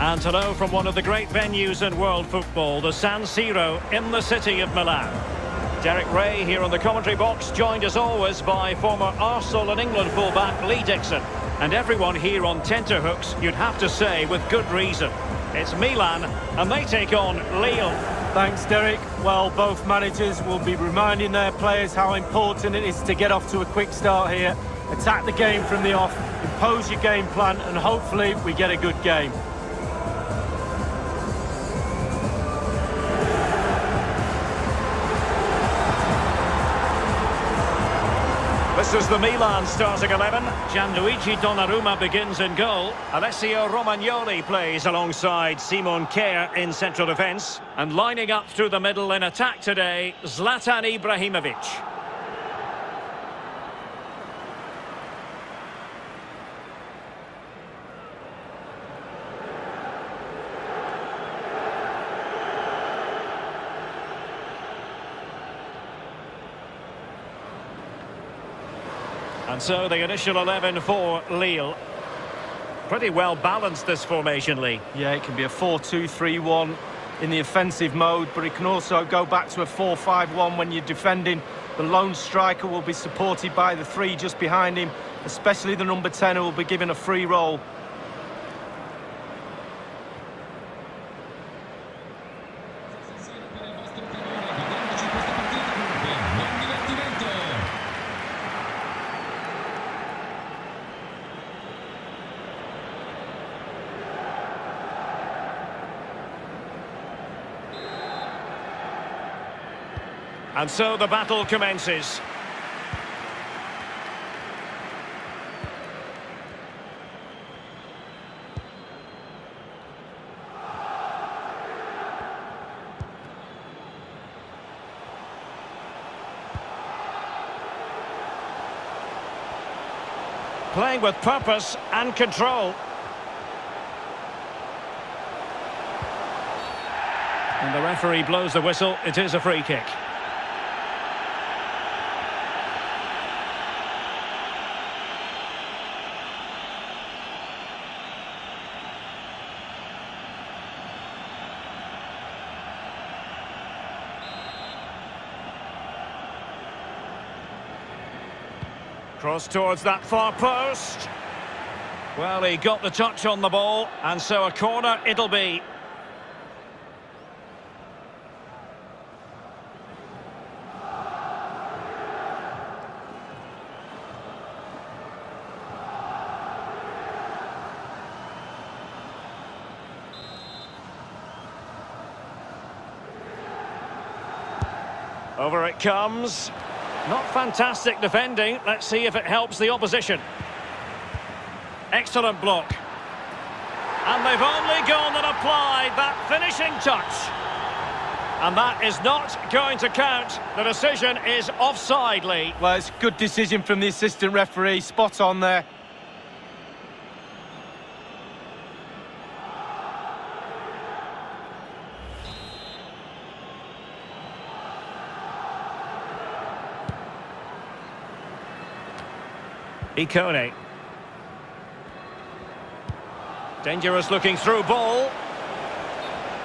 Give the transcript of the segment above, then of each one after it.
And hello from one of the great venues in world football, the San Siro in the city of Milan. Derek Ray here on the commentary box, joined as always by former Arsenal and England fullback Lee Dixon. And everyone here on tenterhooks, you'd have to say, with good reason. It's Milan, and they take on Lille. Thanks, Derek. Well, both managers will be reminding their players how important it is to get off to a quick start here. Attack the game from the off, impose your game plan, and hopefully we get a good game. This is the Milan starting 11. Gianluigi Donnarumma begins in goal. Alessio Romagnoli plays alongside Simon Kjær in central defence. And lining up through the middle in attack today, Zlatan Ibrahimovic. And so the initial 11 for Lille. Pretty well balanced, this formation, Lee. Yeah, it can be a 4-2-3-1 in the offensive mode, but it can also go back to a 4-5-1 when you're defending. The lone striker will be supported by the three just behind him, especially the number 10 who will be given a free role. And so the battle commences. Playing with purpose and control. And the referee blows the whistle. It is a free kick. Cross towards that far post. Well, he got the touch on the ball, and so a corner it'll be. Over it comes. Not fantastic defending. Let's see if it helps the opposition. Excellent block. And they've only gone and applied that finishing touch. And that is not going to count. The decision is offside, Lee. Well, it's a good decision from the assistant referee. Spot on there. Ikone. Dangerous looking through ball.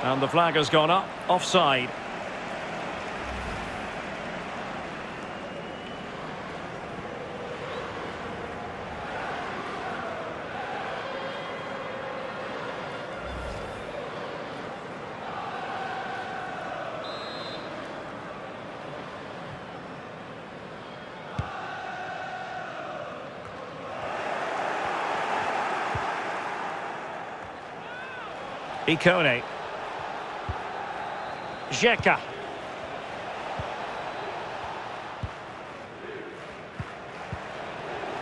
And the flag has gone up. Offside. Ikone. Xhaka.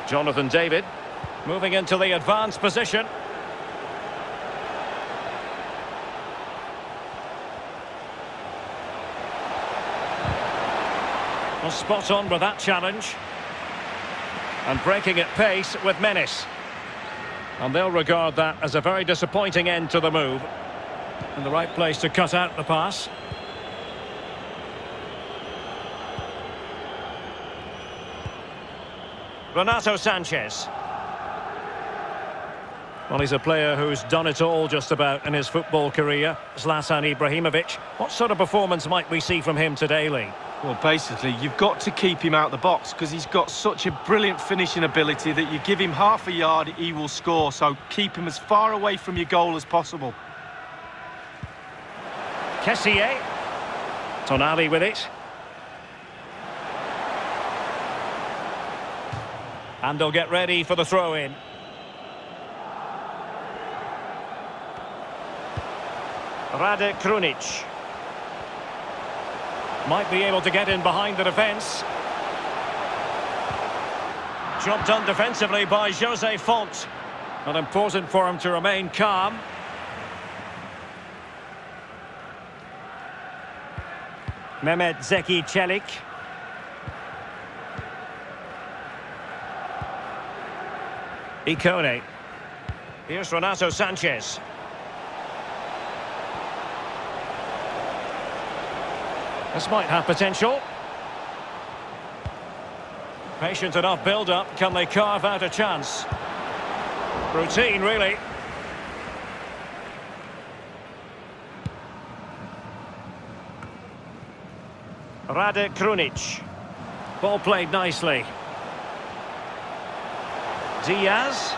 Jonathan David moving into the advanced position. Well, spot on with that challenge. And breaking at pace with menace. And they'll regard that as a very disappointing end to the move. And the right place to cut out the pass. Renato Sanchez. Well, he's a player who's done it all just about in his football career. Zlatan Ibrahimovic. What sort of performance might we see from him today, Lee? Well, basically, you've got to keep him out the box because he's got such a brilliant finishing ability that you give him half a yard, he will score. So keep him as far away from your goal as possible. Kessié. Tonali with it. And they'll get ready for the throw-in. Rade Krunic. Might be able to get in behind the defence. Job done defensively by Jose Font. But important for him to remain calm. Mehmet Zeki Çelik. Ikone. Here's Renato Sanchez. This might have potential. Patient enough build-up. Can they carve out a chance? Routine, really. Rade Krunic. Ball played nicely. Diaz.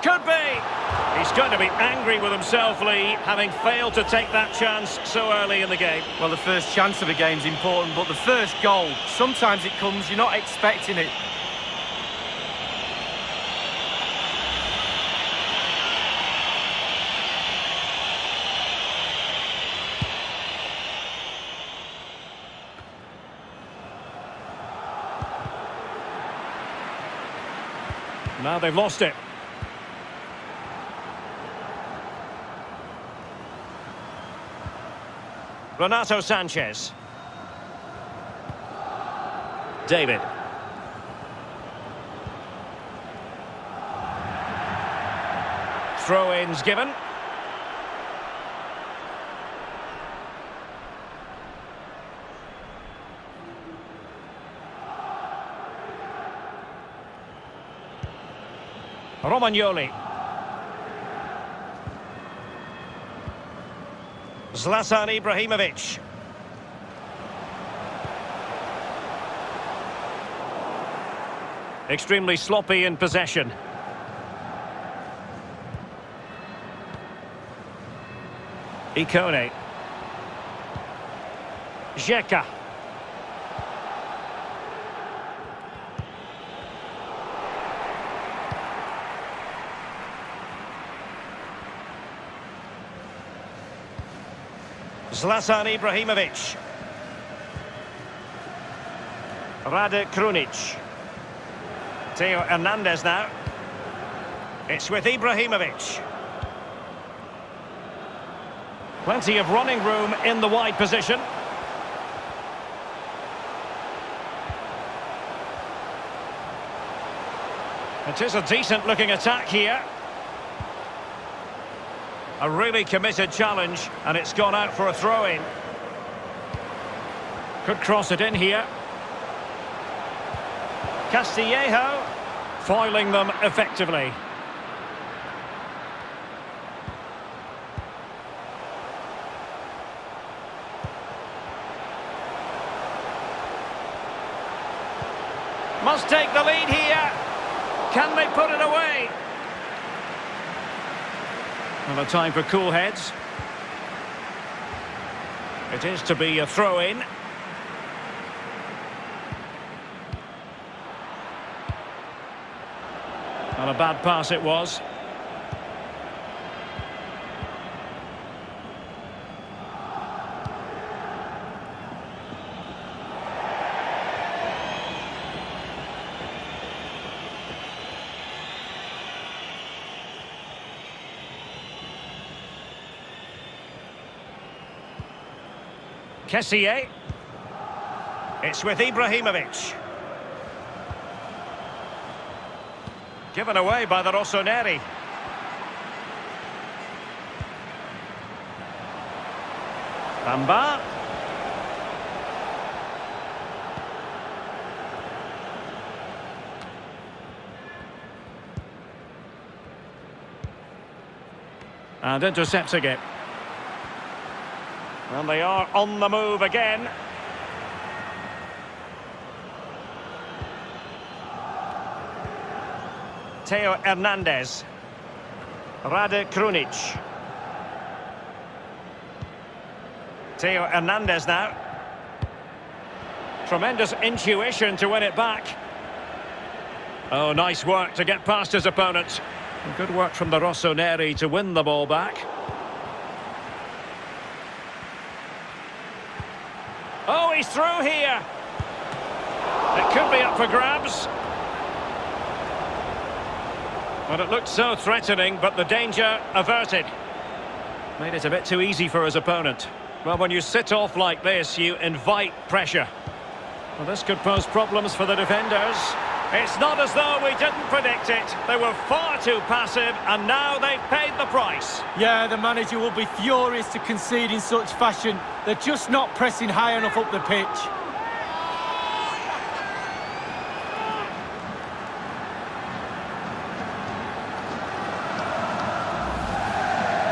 Could be. He's going to be angry with himself, Lee, having failed to take that chance so early in the game. Well, the first chance of a game's important, but the first goal, sometimes it comes, you're not expecting it. Now they've lost it. Renato Sanchez. David. Throw-ins given. Romagnoli. Zlatan Ibrahimovic. Extremely sloppy in possession. Ikone. Xhaka. Zlatan Ibrahimovic. Rade Krunic. Theo Hernandez now. It's with Ibrahimovic. Plenty of running room in the wide position. It is a decent looking attack here. A really committed challenge, and it's gone out for a throw-in. Could cross it in here. Castillejo foiling them effectively. Must take the lead here. Can they put it away? Well, a time for cool heads. It is to be a throw-in. Not a bad pass it was. Kessié. It's with Ibrahimovic. Given away by the Rossoneri. Bamba. And intercepting it. And they are on the move again. Theo Hernandez. Rade Krunic. Theo Hernandez now. Tremendous intuition to win it back. Oh, nice work to get past his opponent. Good work from the Rossoneri to win the ball back. Oh, he's through here. It could be up for grabs. Well, it looked so threatening, but the danger averted. Made it a bit too easy for his opponent. Well, when you sit off like this, you invite pressure. Well, this could pose problems for the defenders. It's not as though we didn't predict it. They were far too passive, and now they've paid the price. Yeah, the manager will be furious to concede in such fashion. They're just not pressing high enough up the pitch.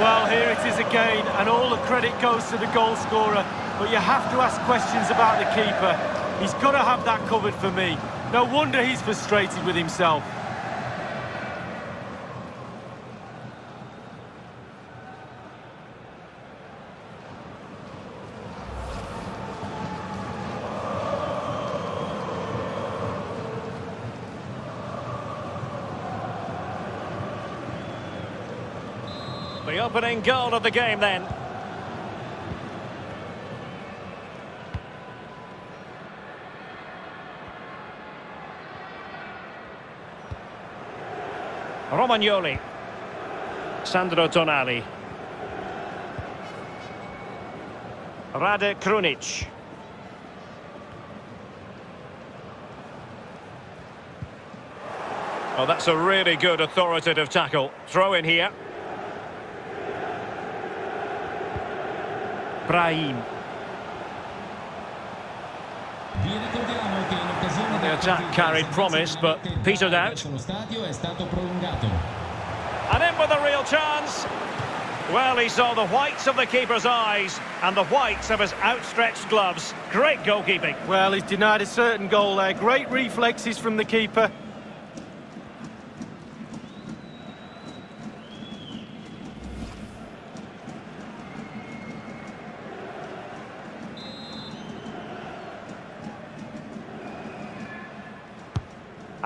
Well, here it is again, and all the credit goes to the goal scorer. But you have to ask questions about the keeper. He's got to have that covered for me. No wonder he's frustrated with himself. The opening goal of the game then. Romagnoli. Sandro Tonali. Rade Krunic. Oh, that's a really good authoritative tackle. Throw in here. Brahim. The attack carried promise, but petered out. And in with a real chance. Well, he saw the whites of the keeper's eyes and the whites of his outstretched gloves. Great goalkeeping. Well, he's denied a certain goal there. Great reflexes from the keeper.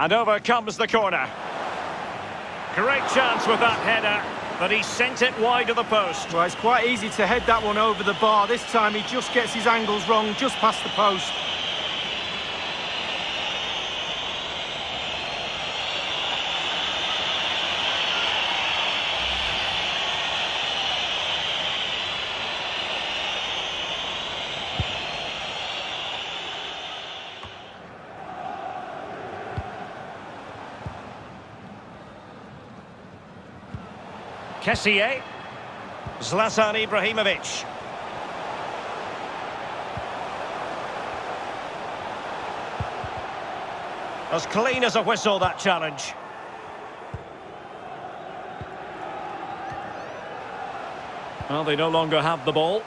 And over comes the corner. Great chance with that header, but he sent it wide of the post. Well, it's quite easy to head that one over the bar. This time he just gets his angles wrong, just past the post. Kessié. Zlatan Ibrahimovic. As clean as a whistle, that challenge. Well, they no longer have the ball.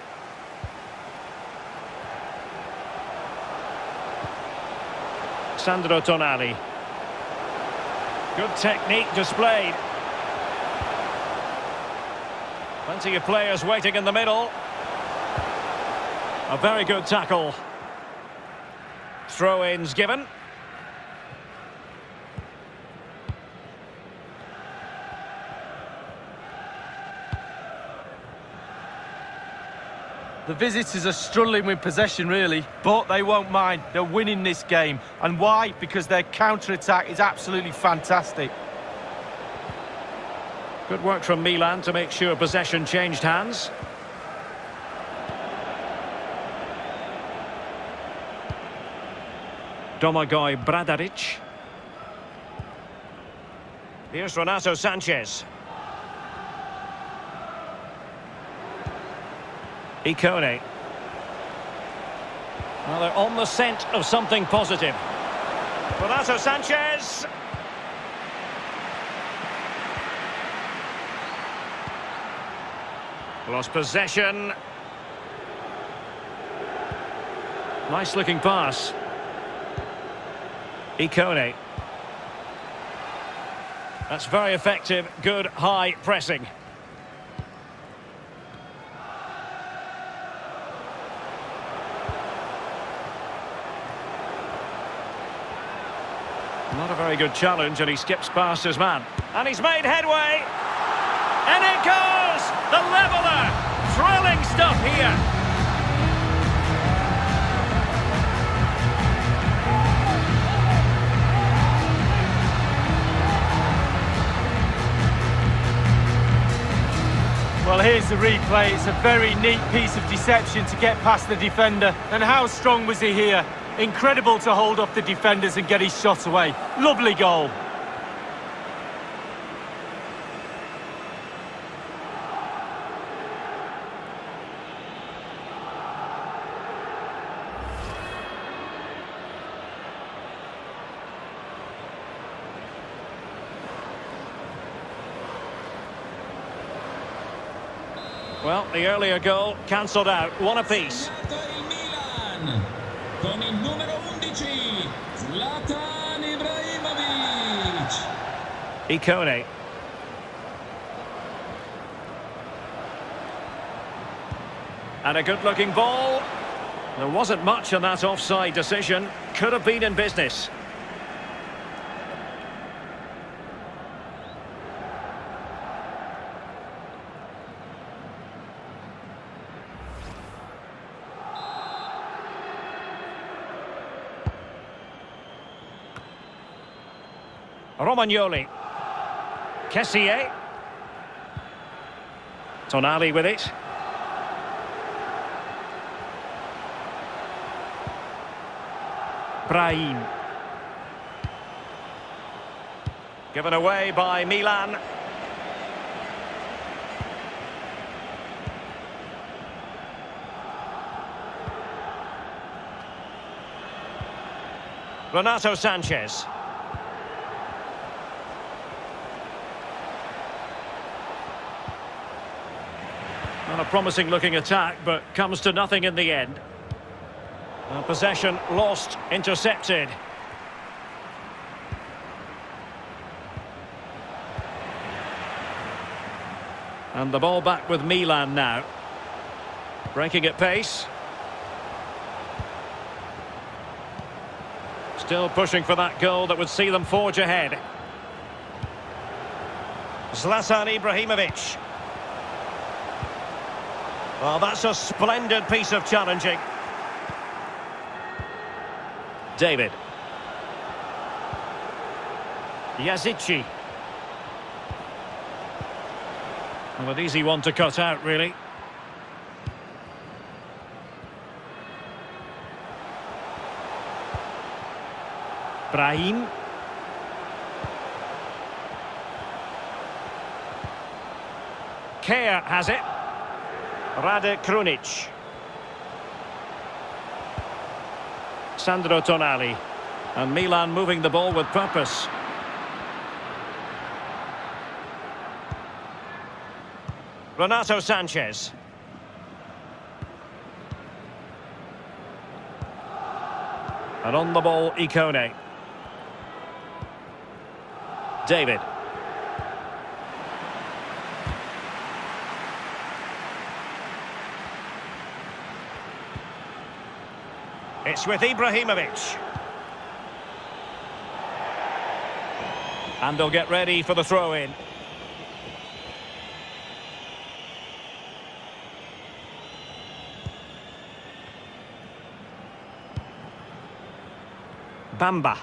Sandro Tonali. Good technique displayed. Plenty of players waiting in the middle. A very good tackle. Throw-ins given. The visitors are struggling with possession, really, but they won't mind. They're winning this game. And why? Because their counter-attack is absolutely fantastic. Good work from Milan to make sure possession changed hands. Domagoj Bradarić. Here's Renato Sanchez. Ikone. Well, they're on the scent of something positive. Renato Sanchez. Lost possession. Nice looking pass. Ikone. That's very effective, good high pressing. Not a very good challenge, and he skips past his man. And he's made headway. And it goes! The leveller! Thrilling stuff here. Well, here's the replay. It's a very neat piece of deception to get past the defender. And how strong was he here? Incredible to hold off the defenders and get his shot away. Lovely goal. Well, the earlier goal cancelled out. One apiece. Il Milan con il numero 11 Zlatan Ibrahimovic. Ikone. And a good-looking ball. There wasn't much on that offside decision. Could have been in business. Romagnoli. Kessié. Tonali with it. Brahim. Given away by Milan. Renato Sanchez. Not a promising looking attack, but comes to nothing in the end. Possession lost, intercepted. And the ball back with Milan now. Breaking at pace. Still pushing for that goal that would see them forge ahead. Zlatan Ibrahimovic. Well, that's a splendid piece of challenging. David. Yazici. Well, an easy one to cut out, really. Brahim. Kea has it. Rade Krunic. Sandro Tonali. And Milan moving the ball with purpose. Renato Sanchez. And on the ball, Ikone. David. It's with Ibrahimovic. And they'll get ready for the throw-in. Bamba.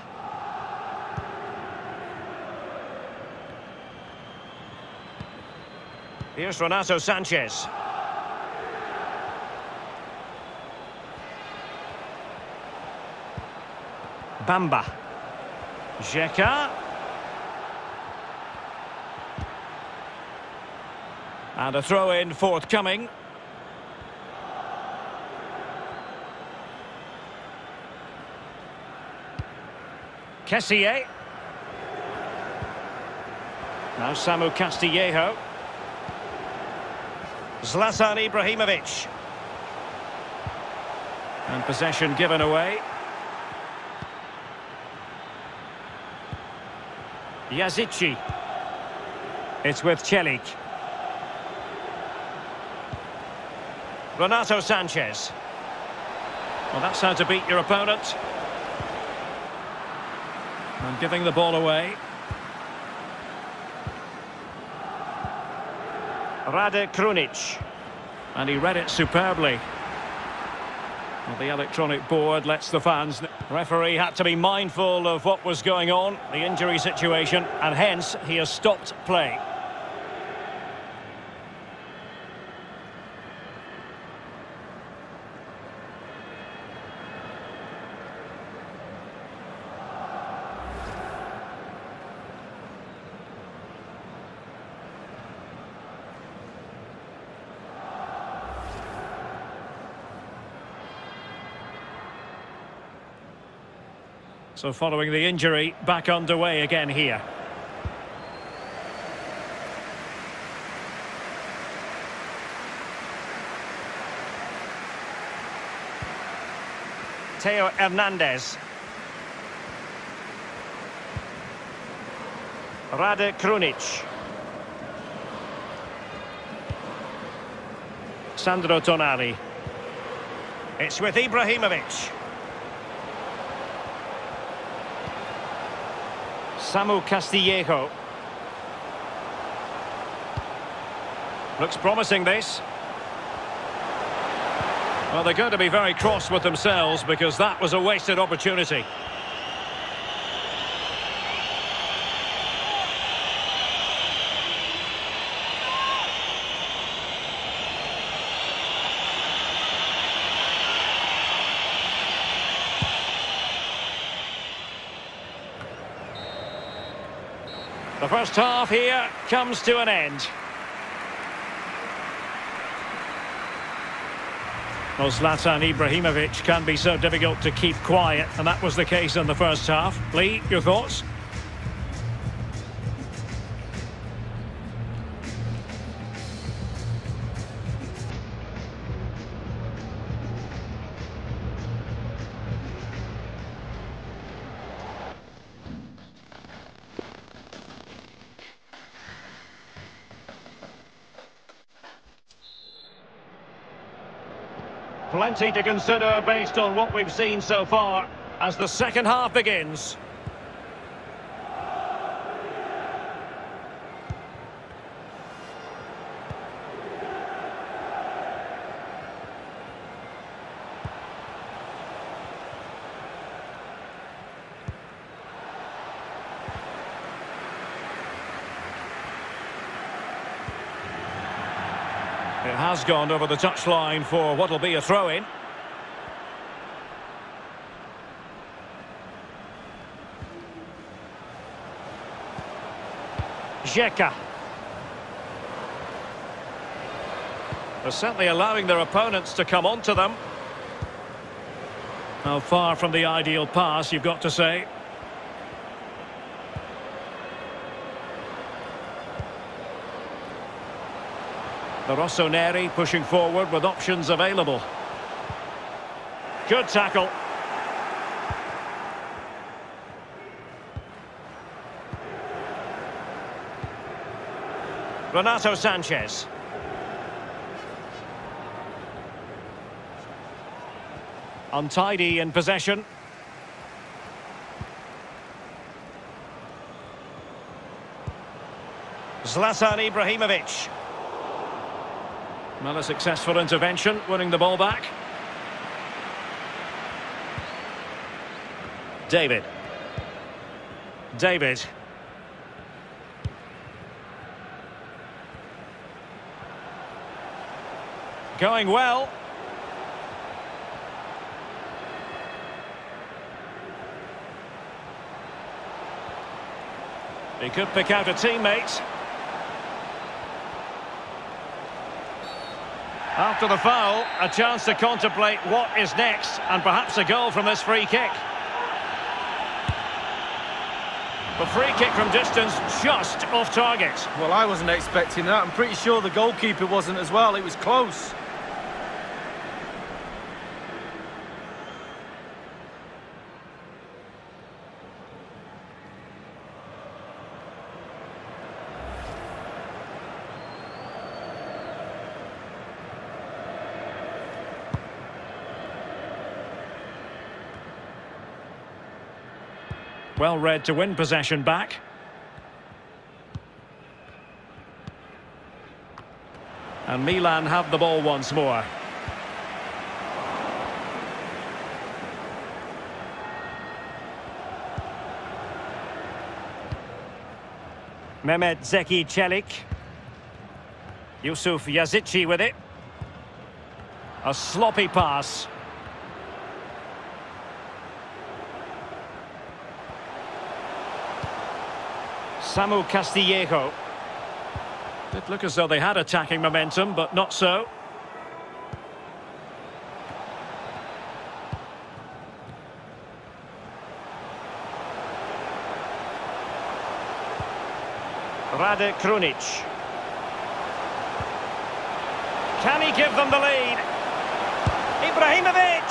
Here's Renato Sanchez. Bamba. Xhaka. And a throw-in forthcoming. Kessié. Now Samu Castillejo. Zlatan Ibrahimovic. And possession given away. Yazici. It's with Celik. Renato Sanchez. Well, that's how to beat your opponent. And giving the ball away. Rade Krunic. And he read it superbly. Well, the electronic board lets the fans... Referee had to be mindful of what was going on, the injury situation, and hence he has stopped play. So following the injury, back underway again here. Theo Hernandez. Rade Krunic. Sandro Tonali. It's with Ibrahimovic. Samu Castillejo. Looks promising, this. Well, they're going to be very cross with themselves because that was a wasted opportunity. The first half here comes to an end. Well, Zlatan Ibrahimovic can be so difficult to keep quiet, and that was the case in the first half. Lee, your thoughts? Plenty to consider based on what we've seen so far as the second half begins. It has gone over the touchline for what will be a throw-in. Xhaka. They're certainly allowing their opponents to come onto them. Now, far from the ideal pass, you've got to say. The Rossoneri pushing forward with options available. Good tackle. Renato Sanchez. Untidy in possession. Zlatan Ibrahimovic. Well, a successful intervention, winning the ball back. David. Going well. He could pick out a teammate. After the foul, a chance to contemplate what is next, and perhaps a goal from this free kick. The free kick from distance, just off target. Well, I wasn't expecting that. I'm pretty sure the goalkeeper wasn't as well. It was close. Well read to win possession back. And Milan have the ball once more. Mehmet Zeki Çelik. Yusuf Yazici with it. A sloppy pass. Samu Castillejo. Did look as though they had attacking momentum, but not so. Rade Krunic. Can he give them the lead? Ibrahimovic!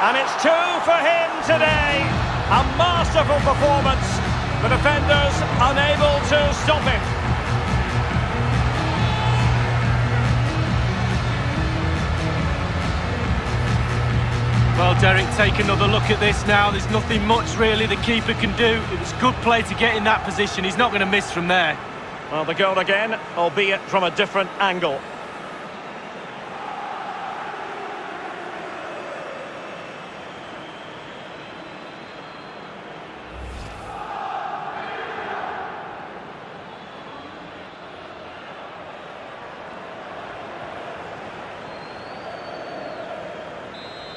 And it's 2 for him today. A masterful performance. The defenders unable to stop him. Well, Derek, take another look at this now. There's nothing much really the keeper can do. It was good play to get in that position. He's not going to miss from there. Well, the goal again, albeit from a different angle.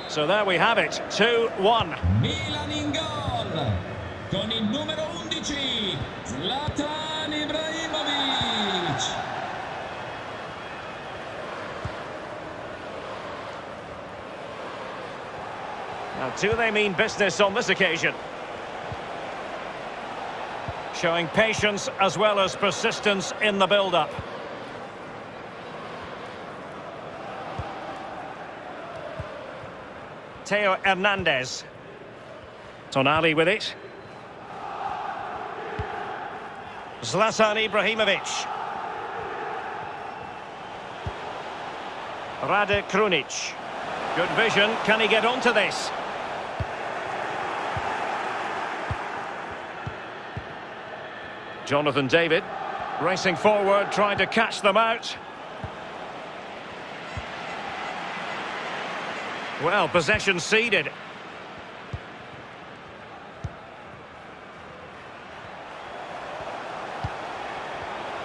So there we have it, 2-1. Milan in gol con il numero 11 Zlatan Ibrahimovic. Now, do they mean business on this occasion? Showing patience as well as persistence in the build-up. Theo Hernandez. Tonali with it. Zlatan Ibrahimovic. Rade Krunic. Good vision. Can he get onto this? Jonathan David. Racing forward, trying to catch them out. Well, possession ceded.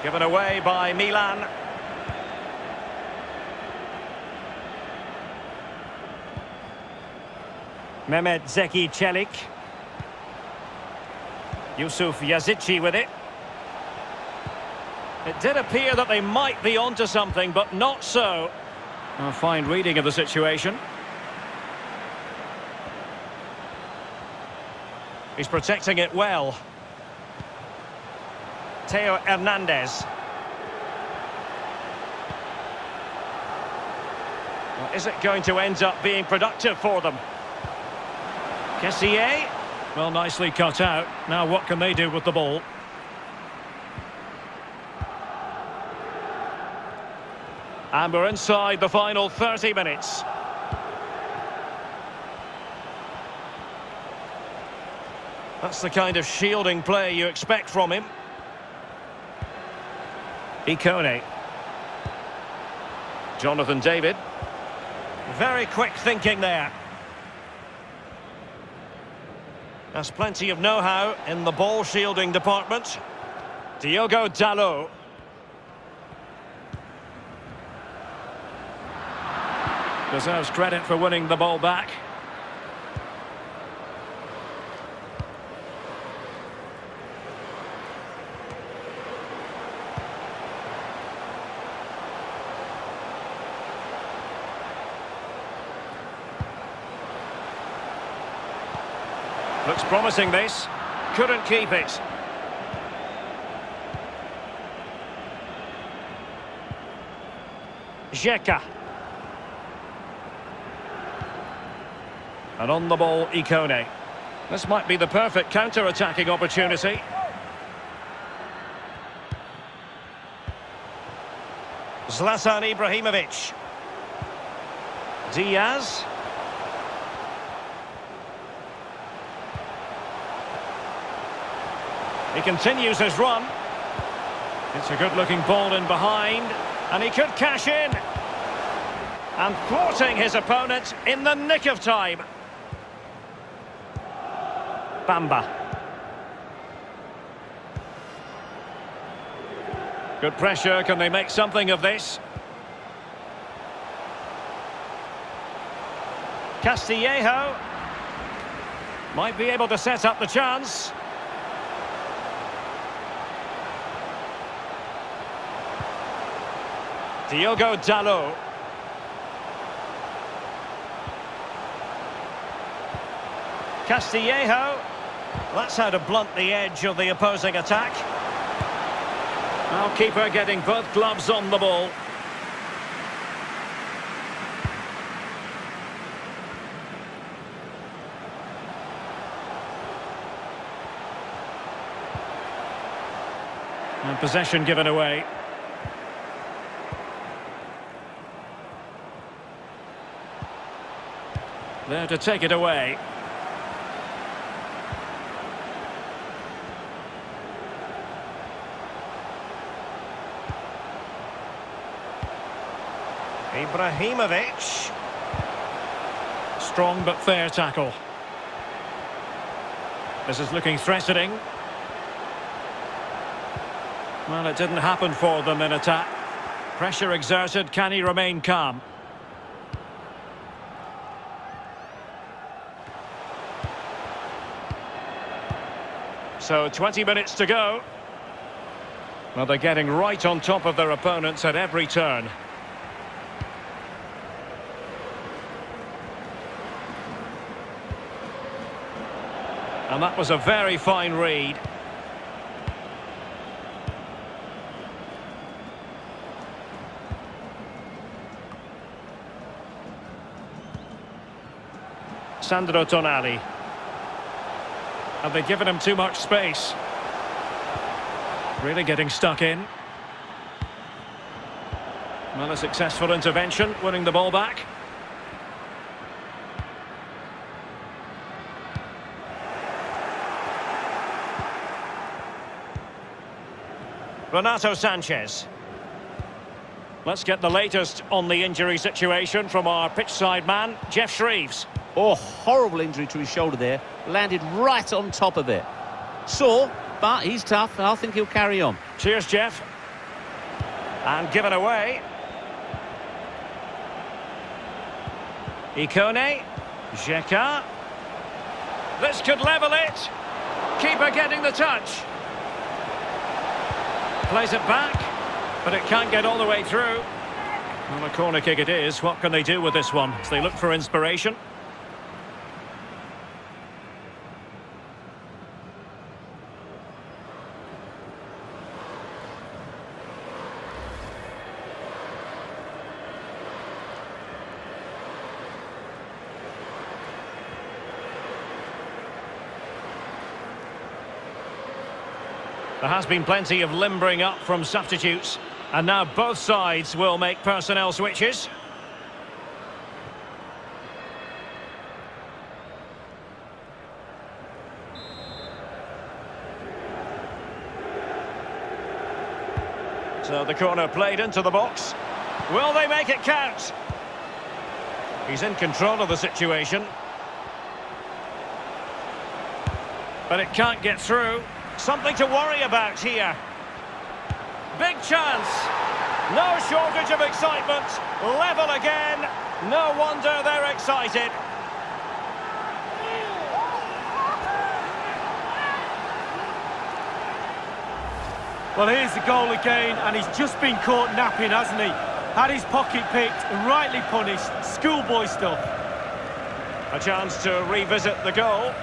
Given away by Milan. Mehmet Zeki Çelik. Yusuf Yazici with it. It did appear that they might be onto something, but not so. A fine reading of the situation. He's protecting it well. Theo Hernandez. Well, is it going to end up being productive for them? Kessié. Well, nicely cut out. Now what can they do with the ball? And we're inside the final 30 minutes. That's the kind of shielding play you expect from him. Ikone. Jonathan David. Very quick thinking there. There's plenty of know-how in the ball shielding department. Diogo Dalot. Deserves credit for winning the ball back. Looks promising, this. Couldn't keep it. Xhaka. And on the ball, Ikone. This might be the perfect counter-attacking opportunity. Zlatan Ibrahimovic. Diaz. He continues his run. It's a good-looking ball in behind, and he could cash in. And thwarting his opponent in the nick of time. Bamba. Good pressure, can they make something of this? Castillejo might be able to set up the chance. Diogo Dalot. Castillejo. That's how to blunt the edge of the opposing attack. Now keeper getting both gloves on the ball. And possession given away. There to take it away. Ibrahimovic. Strong but fair tackle. This is looking threatening. Well, it didn't happen for them in attack. Pressure exerted, can he remain calm? So 20 minutes to go. Well, they're getting right on top of their opponents at every turn. And that was a very fine read. Sandro Tonali. Have they given him too much space? Really getting stuck in. Well, a successful intervention, winning the ball back. Renato Sanchez. Let's get the latest on the injury situation from our pitchside man, Geoff Shreeves. Oh, horrible injury to his shoulder there. Landed right on top of it. Sore, but he's tough, and I think he'll carry on. Cheers, Jeff. And given away. Ikone. Xhaka. This could level it. Keeper getting the touch. Plays it back, but it can't get all the way through. Well, a corner kick it is. What can they do with this one? As they look for inspiration. There has been plenty of limbering up from substitutes, and now both sides will make personnel switches. So the corner played into the box. Will they make it count? He's in control of the situation. But it can't get through. Something to worry about here. Big chance. No shortage of excitement. Level again. No wonder they're excited. Well, here's the goal again, and he's just been caught napping, hasn't he? Had his pocket picked, rightly punished. Schoolboy stuff. A chance to revisit the goal.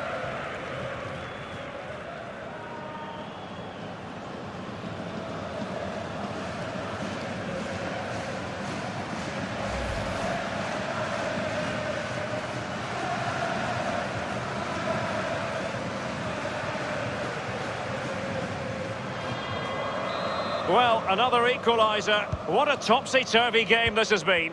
Well, another equaliser. What a topsy-turvy game this has been.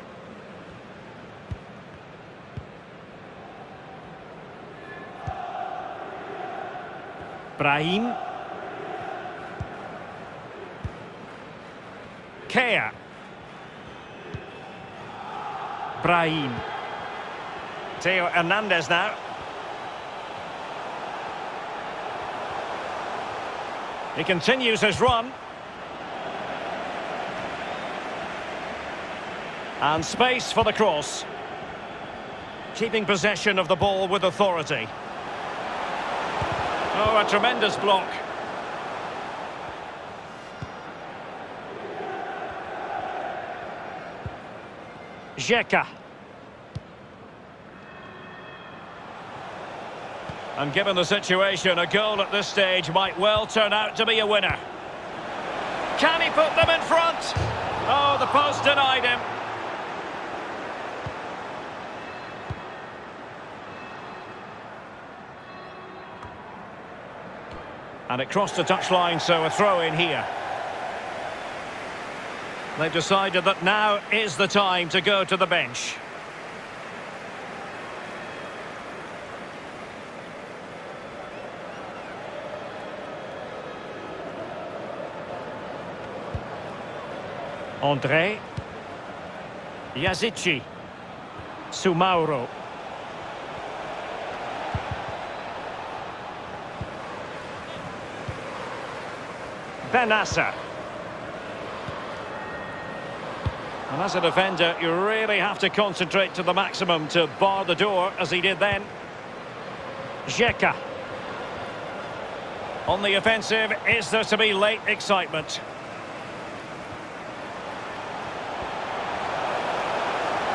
Brahim. Kea. Brahim. Theo Hernandez now. He continues his run. And space for the cross. Keeping possession of the ball with authority. Oh, a tremendous block. Xhaka. And given the situation, a goal at this stage might well turn out to be a winner. Can he put them in front? Oh, the post denied him. And it crossed the touchline, so a throw in here. They've decided that now is the time to go to the bench. André. Yazici. Sumauro. Benassa. And as a defender, you really have to concentrate to the maximum to bar the door, as he did then. Xhaka. On the offensive, is there to be late excitement?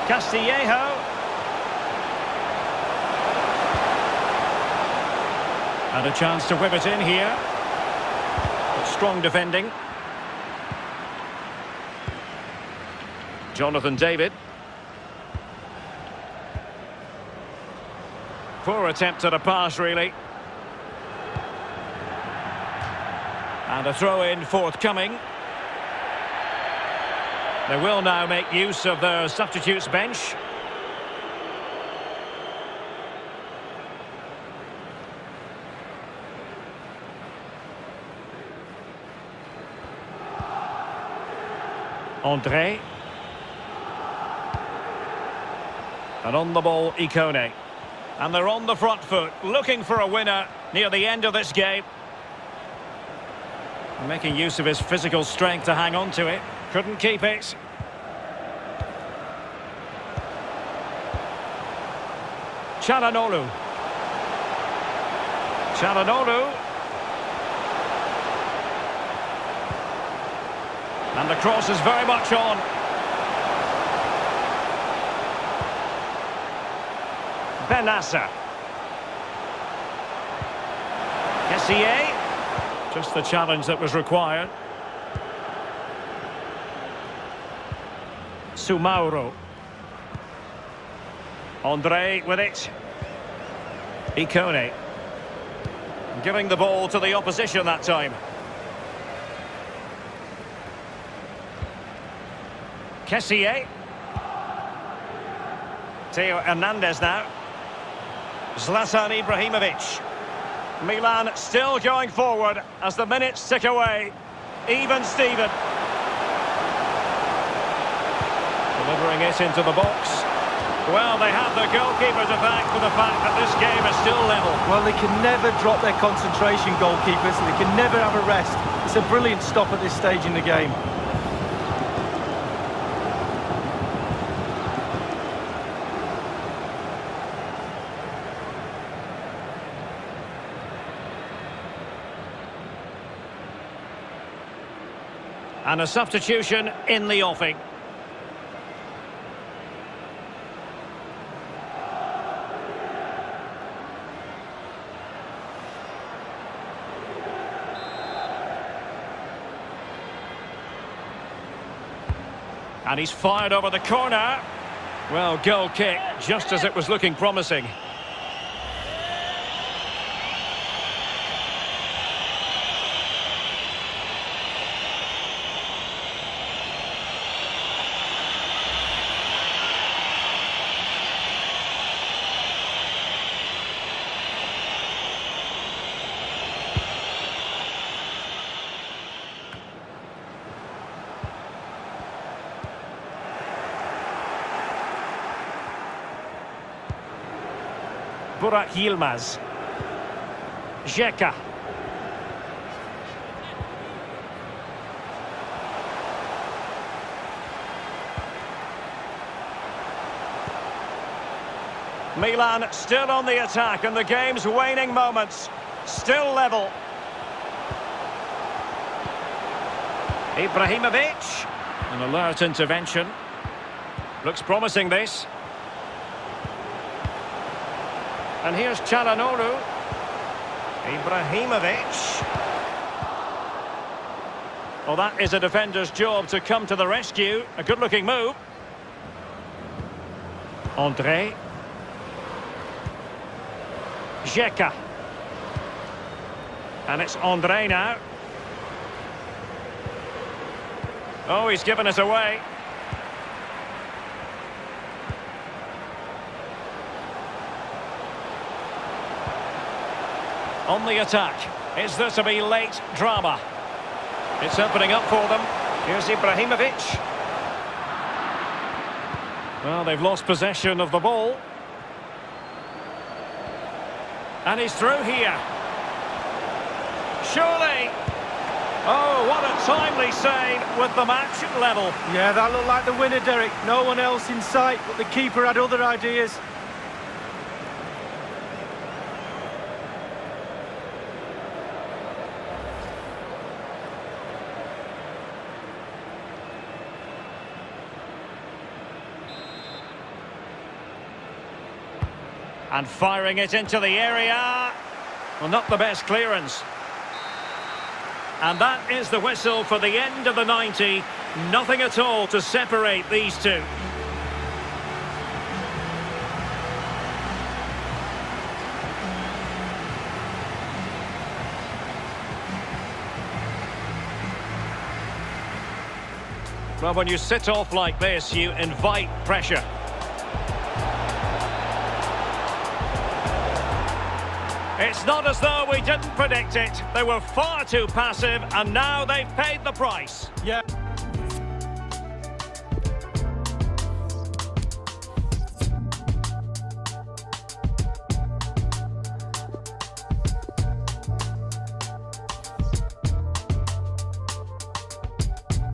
Castillejo. And a chance to whip it in here. But strong defending. Jonathan David. Poor attempt at a pass, really. And a throw-in forthcoming. They will now make use of their substitutes bench. André. And on the ball, Ikone. And they're on the front foot, looking for a winner near the end of this game. Making use of his physical strength to hang on to it. Couldn't keep it. Çalhanoğlu. Çalhanoğlu. And the cross is very much on. Benassa. Kessié. Just the challenge that was required. Sumauro. André with it. Ikone. Giving the ball to the opposition that time. Kessié. Theo Hernandez now. Zlatan Ibrahimovic. Milan still going forward as the minutes tick away. Even Steven. Delivering it into the box. Well, they have the goalkeeper to thank for the fact that this game is still level. Well, they can never drop their concentration, goalkeepers. They can never have a rest. It's a brilliant stop at this stage in the game. And a substitution in the offing. And he's fired over the corner. Well, goal kick, just as it was looking promising. Burak Yilmaz. Xhaka. Milan still on the attack and the game's waning moments. Still level. Ibrahimovic. An alert intervention. Looks promising, this. And here's Çalhanoğlu. Ibrahimovic. Well, that is a defender's job to come to the rescue. A good-looking move. André. Xhaka. And it's André now. Oh, he's given us away. On the attack. Is there to be late drama? It's opening up for them. Here's Ibrahimovic. Well, they've lost possession of the ball. And he's through here. Surely. Oh, what a timely save with the match level. Yeah, that looked like the winner, Derek. No one else in sight, but the keeper had other ideas. And firing it into the area. Well, not the best clearance. And that is the whistle for the end of the 90. Nothing at all to separate these two. Well, when you sit off like this, you invite pressure. It's not as though we didn't predict it. They were far too passive, and now they've paid the price. Yeah.